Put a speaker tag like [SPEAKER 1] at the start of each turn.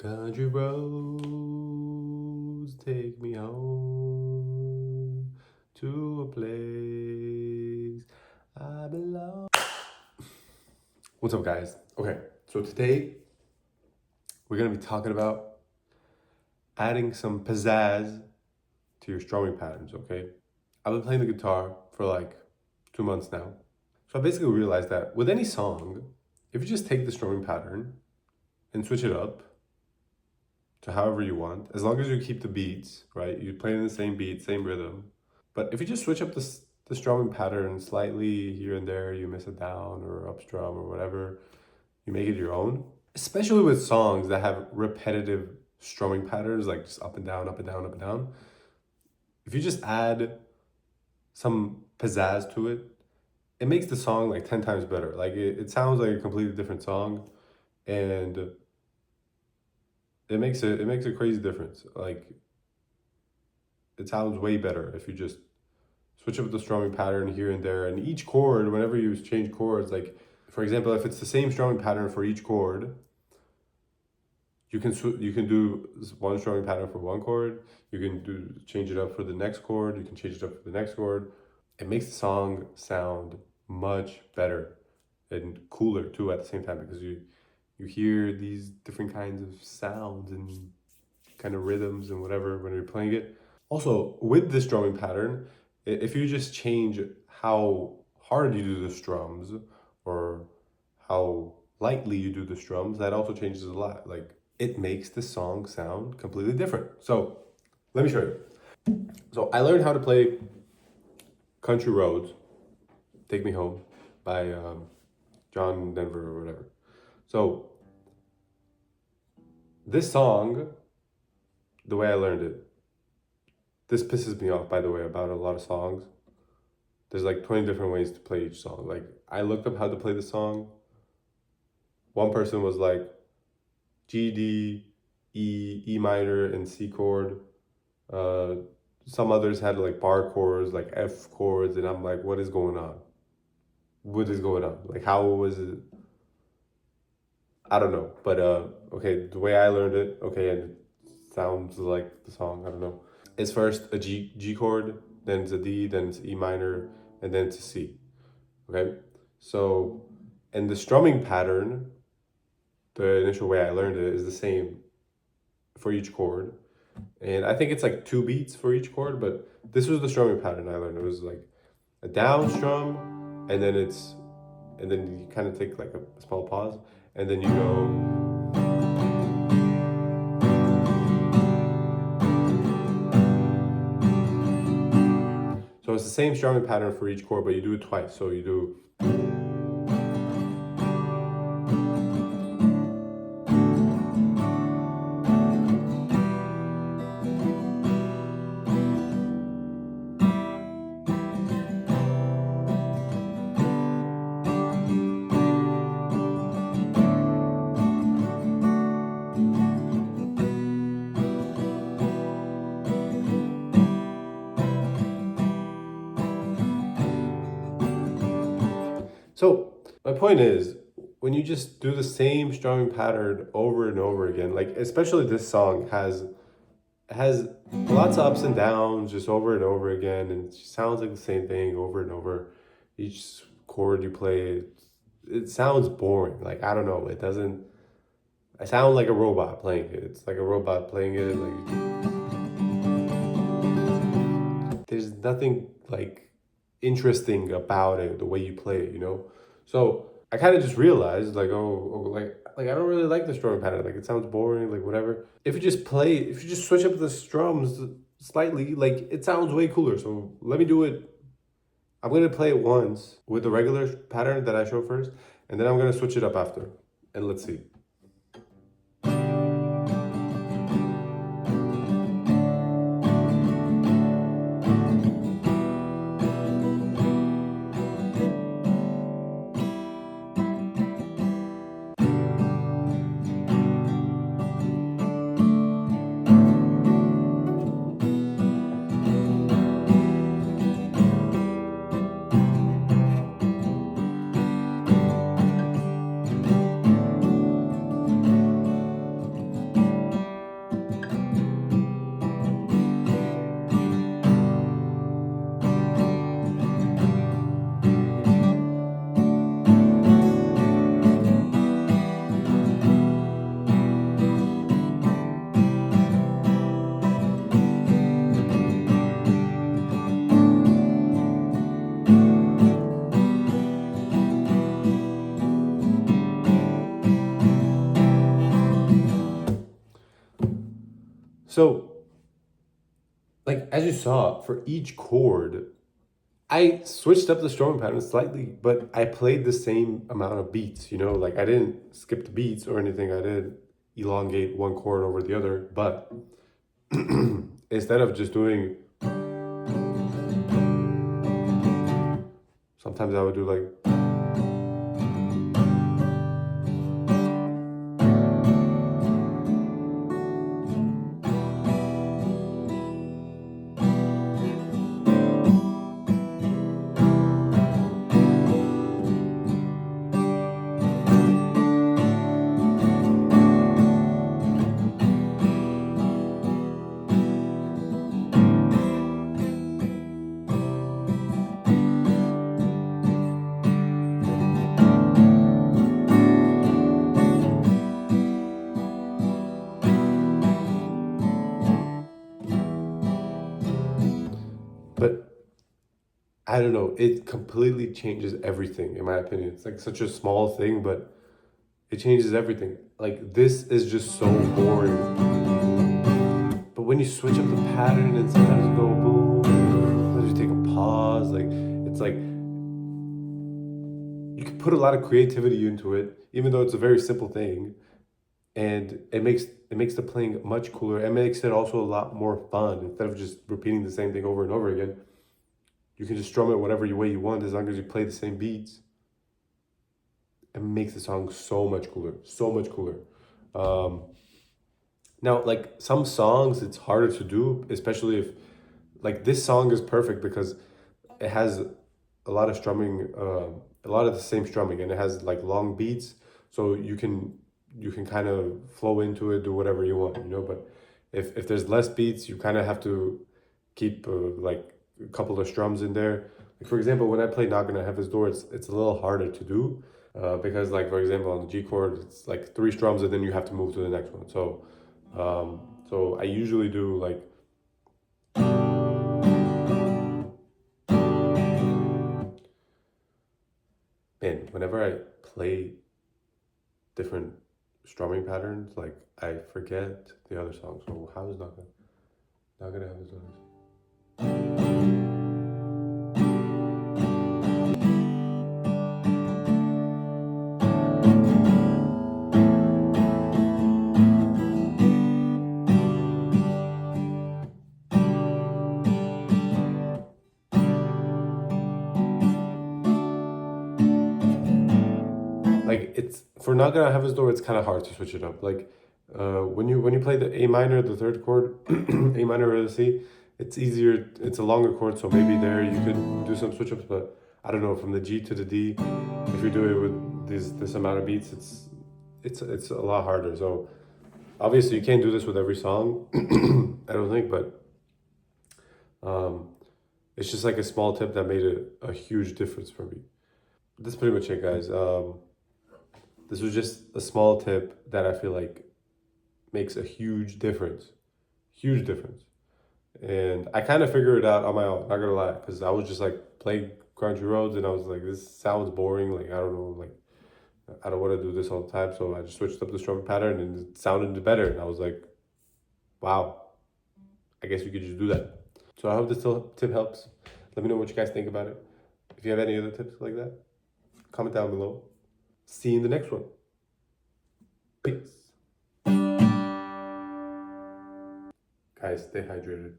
[SPEAKER 1] Country roads take me home to a place I belong. What's up, guys? Okay, so today we're gonna be talking about adding some pizzazz to your strumming patterns, okay? I've been playing the guitar for like 2 months now. So I basically realized that with any song, if you just take the strumming pattern and switch it up to however you want, as long as you keep the beats, right? You play in the same beat, same rhythm. But if you just switch up the strumming pattern slightly here and there, you miss a down or up strum or whatever, you make it your own. Especially with songs that have repetitive strumming patterns, like just up and down, up and down, up and down. If you just add some pizzazz to it, it makes the song like 10 times better. Like it sounds like a completely different song, and it makes a crazy difference. Like it sounds way better if you just switch up the strumming pattern here and there. And each chord, whenever you change chords, like for example, if it's the same strumming pattern for each chord, you can do one strumming pattern for one chord. You can change it up for the next chord. You can change it up for the next chord. It makes the song sound much better and cooler too at the same time, because you hear these different kinds of sounds and kind of rhythms and whatever when you're playing it. Also, with this strumming pattern, if you just change how hard you do the strums or how lightly you do the strums, that also changes a lot. Like it makes the song sound completely different. So let me show you. So I learned how to play Country Roads, Take Me Home by John Denver or whatever. So this song, the way I learned it, this pisses me off, by the way, about a lot of songs. There's like 20 different ways to play each song. Like I looked up how to play the song. One person was like G, D, E minor, and C chord. Some others had like bar chords, like F chords, and I'm like, what is going on? What is going on? Like, how was it? I don't know. But okay, the way I learned it, okay, and it sounds like the song, I don't know. It's first a G chord, then it's a D, then it's E minor, and then it's a C. Okay? So, and the strumming pattern, the initial way I learned it, is the same for each chord. And I think it's like 2 beats for each chord, but this was the strumming pattern I learned. It was like a down strum, and then you kind of take like a small pause, and then you go. So it's the same strumming pattern for each chord, but you do it twice. So you do. So my point is, when you just do the same strumming pattern over and over again, like especially this song has lots of ups and downs just over and over again, and it sounds like the same thing over and over. Each chord you play, it sounds boring. Like I don't know, it doesn't. I sound like a robot playing it. It's like a robot playing it. Like there's nothing like interesting about it, the way you play it, you know? So I kind of just realized like, like I don't really like the strumming pattern. Like it sounds boring, like whatever. If you just switch up the strums slightly, like it sounds way cooler. So let me do it. I'm gonna play it once with the regular pattern that I show first, and then I'm gonna switch it up after. And let's see. So, like as you saw, for each chord, I switched up the strumming pattern slightly, but I played the same amount of beats, you know, like I didn't skip the beats or anything. I didn't elongate one chord over the other, but instead of just doing, sometimes I would do like, but I don't know, it completely changes everything, in my opinion. It's like such a small thing, but it changes everything. Like this is just so boring. But when you switch up the pattern and sometimes you go boom, sometimes you take a pause, like it's like you can put a lot of creativity into it, even though it's a very simple thing, and it makes the playing much cooler. It makes it also a lot more fun. Instead of just repeating the same thing over and over again, you can just strum it whatever way you want as long as you play the same beats. It makes the song so much cooler, so much cooler. Um, Now, like some songs, it's harder to do, especially if like this song is perfect because it has a lot of strumming, a lot of the same strumming, and it has like long beats, so you can kind of flow into it, do whatever you want, you know. But if there's less beats, you kind of have to keep like a couple of strums in there. Like for example, when I play "Not Gonna Have His Door," it's a little harder to do because like for example on the G chord, it's like three strums and then you have to move to the next one. So I usually do like, man, whenever I play different strumming patterns, like I forget the other songs. So how is not gonna have his others? Like it's for not gonna have his door. It's kind of hard to switch it up. Like when you play the A minor, the third chord, A minor or the C, it's easier. It's a longer chord, so maybe there you could do some switch ups. But I don't know, from the G to the D, if you do it with this amount of beats, it's a lot harder. So obviously you can't do this with every song. I don't think, but um, it's just like a small tip that made a huge difference for me. That's pretty much it, guys. This was just a small tip that I feel like makes a huge difference. Huge difference. And I kind of figured it out on my own, not gonna lie, because I was just like playing Country Roads and I was like, this sounds boring. Like, I don't know, like, I don't want to do this all the time. So I just switched up the strumming pattern and it sounded better. And I was like, wow, I guess you could just do that. So I hope this tip helps. Let me know what you guys think about it. If you have any other tips like that, comment down below. See you in the next one. Peace. Guys, stay hydrated.